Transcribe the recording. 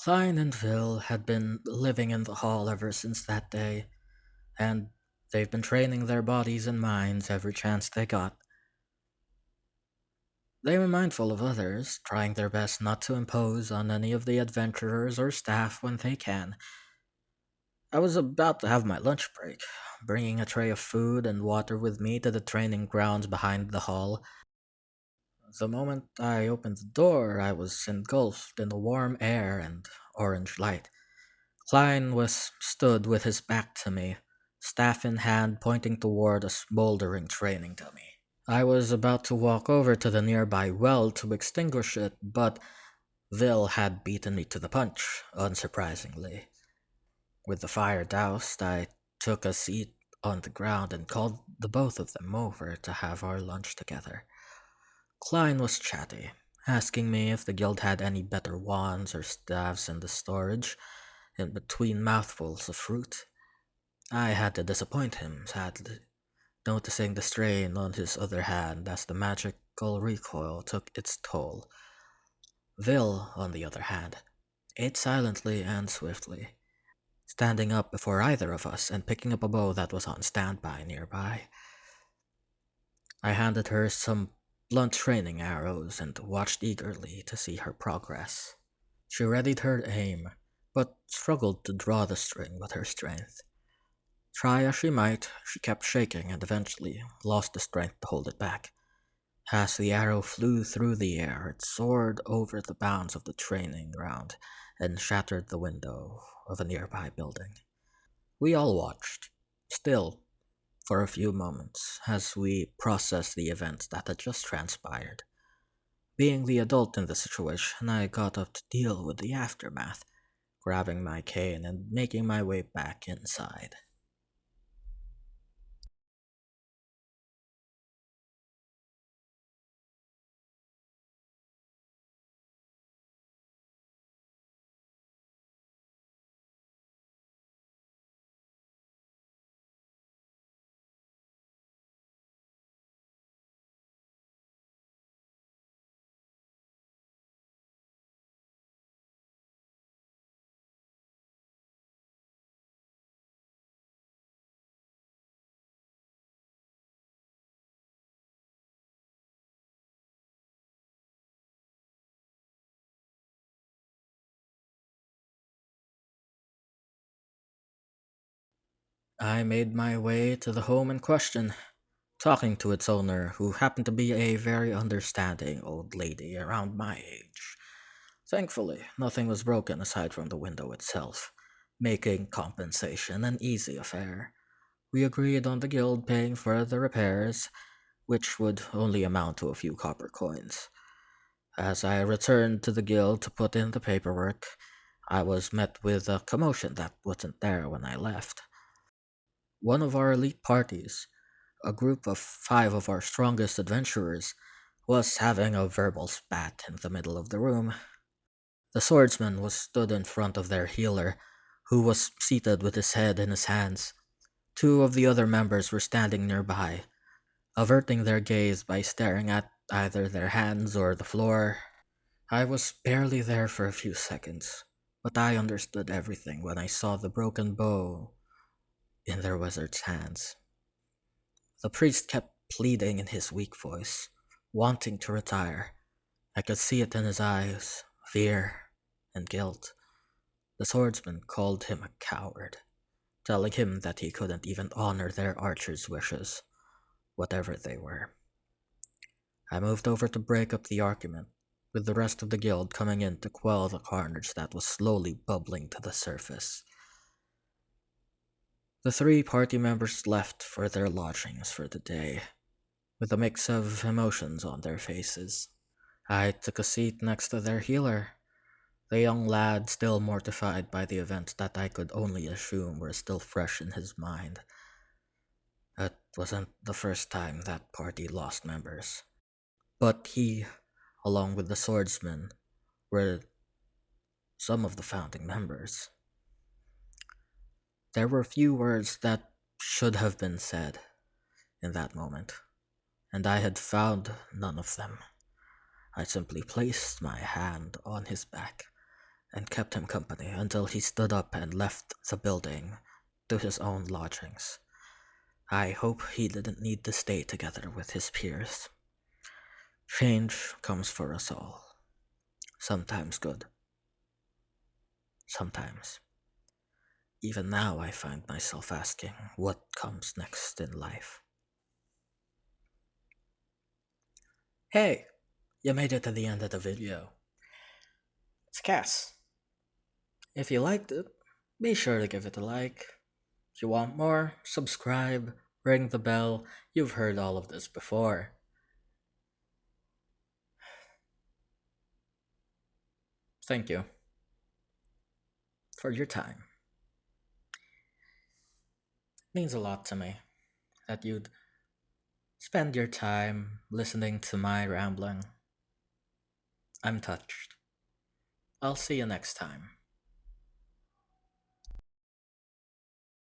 Klein and Phil had been living in the hall ever since that day, and they've been training their bodies and minds every chance they got. They were mindful of others, trying their best not to impose on any of the adventurers or staff when they can. I was about to have my lunch break, bringing a tray of food and water with me to the training grounds behind the hall. The moment I opened the door, I was engulfed in the warm air and orange light. Klein was stood with his back to me, staff in hand pointing toward a smoldering training dummy. I was about to walk over to the nearby well to extinguish it, but Vil had beaten me to the punch, unsurprisingly. With the fire doused, I took a seat on the ground and called the both of them over to have our lunch together. Klein was chatty, asking me if the guild had any better wands or staves in the storage, in between mouthfuls of fruit. I had to disappoint him, sadly, noticing the strain on his other hand as the magical recoil took its toll. Vil, on the other hand, ate silently and swiftly, standing up before either of us and picking up a bow that was on standby nearby. I handed her some blunt training arrows and watched eagerly to see her progress. She readied her aim, but struggled to draw the string with her strength. Try as she might, she kept shaking and eventually lost the strength to hold it back. As the arrow flew through the air, it soared over the bounds of the training ground and shattered the window of a nearby building. We all watched, still, for a few moments, as we processed the events that had just transpired. Being the adult in the situation, I got up to deal with the aftermath, grabbing my cane and making my way back inside. I made my way to the home in question, talking to its owner, who happened to be a very understanding old lady around my age. Thankfully, nothing was broken aside from the window itself, making compensation an easy affair. We agreed on the guild paying for the repairs, which would only amount to a few copper coins. As I returned to the guild to put in the paperwork, I was met with a commotion that wasn't there when I left. One of our elite parties, a group of 5 of our strongest adventurers, was having a verbal spat in the middle of the room. The swordsman was stood in front of their healer, who was seated with his head in his hands. 2 of the other members were standing nearby, averting their gaze by staring at either their hands or the floor. I was barely there for a few seconds, but I understood everything when I saw the broken bow in their wizard's hands. The priest kept pleading in his weak voice, wanting to retire. I could see it in his eyes, fear and guilt. The swordsman called him a coward, telling him that he couldn't even honor their archer's wishes, whatever they were. I moved over to break up the argument, with the rest of the guild coming in to quell the carnage that was slowly bubbling to the surface. The 3 party members left for their lodgings for the day, with a mix of emotions on their faces. I took a seat next to their healer, the young lad still mortified by the events that I could only assume were still fresh in his mind. It wasn't the first time that party lost members, but he, along with the swordsman, were some of the founding members. There were few words that should have been said in that moment, and I had found none of them. I simply placed my hand on his back and kept him company until he stood up and left the building to his own lodgings. I hope he didn't need to stay together with his peers. Change comes for us all. Sometimes good, sometimes. Even now, I find myself asking what comes next in life. Hey, you made it to the end of the video. It's Cass. If you liked it, be sure to give it a like. If you want more, subscribe, ring the bell. You've heard all of this before. Thank you for your time. It means a lot to me that you'd spend your time listening to my rambling. I'm touched. I'll see you next time.